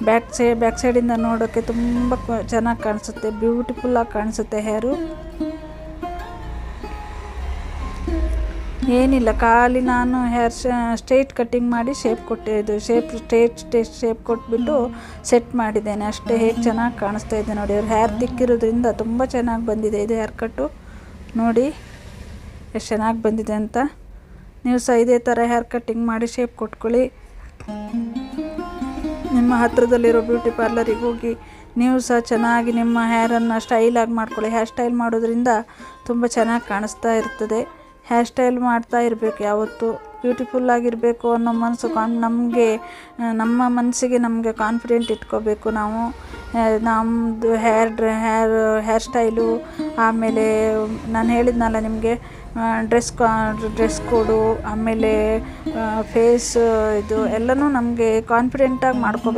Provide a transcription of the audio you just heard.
Back ಸೈಡಿಂದ ನೋಡೋಕ್ಕೆ ತುಂಬ ಚೆನ್ನಾಗಿ ಕಾಣಿಸುತ್ತೆ, ಬ್ಯೂಟಿಫುಲ್ಲಾಗಿ ಕಾಣಿಸುತ್ತೆ ಹೇರು. ಏನಿಲ್ಲ, ಖಾಲಿ ನಾನು ಹೇರ್ ಸ್ಟ್ರೈಟ್ ಕಟ್ಟಿಂಗ್ ಮಾಡಿ ಶೇಪ್ ಕೊಟ್ಟಿದ್ದು, ಶೇಪ್ ಕೊಟ್ಬಿಟ್ಟು ಸೆಟ್ ಮಾಡಿದ್ದೇನೆ ಅಷ್ಟೇ. ಹೇಗೆ ಚೆನ್ನಾಗಿ ಕಾಣಿಸ್ತಾ ಇದೆ ನೋಡಿ. ಅವ್ರ ಹೇರ್ ತಿಕ್ಕಿರೋದ್ರಿಂದ ತುಂಬ ಚೆನ್ನಾಗಿ ಬಂದಿದೆ ಇದು ಹೇರ್ ಕಟ್ಟು. ನೋಡಿ ಎಷ್ಟು ಚೆನ್ನಾಗಿ ಬಂದಿದೆ ಅಂತ. ನೀವು ಸಹ ಇದೇ ಥರ ಹೇರ್ ಕಟ್ಟಿಂಗ್ ಮಾಡಿ ಶೇಪ್ ಕೊಟ್ಕೊಳ್ಳಿ. ನಿಮ್ಮ ಹತ್ತಿರದಲ್ಲಿರೋ ಬ್ಯೂಟಿ ಪಾರ್ಲರಿಗೆ ಹೋಗಿ ನೀವು ಸಹ ಚೆನ್ನಾಗಿ ನಿಮ್ಮ ಹೇರನ್ನು ಸ್ಟೈಲಾಗಿ ಮಾಡ್ಕೊಳ್ಳಿ. ಹೇರ್ ಸ್ಟೈಲ್ ಮಾಡೋದ್ರಿಂದ ತುಂಬ ಚೆನ್ನಾಗಿ ಕಾಣಿಸ್ತಾ ಇರ್ತದೆ. ಹೇರ್ ಸ್ಟೈಲ್ ಮಾಡ್ತಾ ಇರಬೇಕು, ಯಾವತ್ತು ಬ್ಯೂಟಿಫುಲ್ಲಾಗಿರಬೇಕು ಅನ್ನೋ ಮನಸ್ಸು ನಮ್ಮ ಮನಸ್ಸಿಗೆ ನಮಗೆ ಕಾನ್ಫಿಡೆಂಟ್ ಇಟ್ಕೋಬೇಕು. ನಮ್ಮದು ಹೇರ್ ಸ್ಟೈಲು, ಆಮೇಲೆ ನಾನು ಹೇಳಿದ್ನಲ್ಲ ನಿಮಗೆ ಡ್ರೆಸ್ ಕೋಡು, ಆಮೇಲೆ ಫೇಸ್ ಇದು ಎಲ್ಲನೂ ನಮಗೆ ಕಾನ್ಫಿಡೆಂಟಾಗಿ ಮಾಡ್ಕೋಬೇಕು.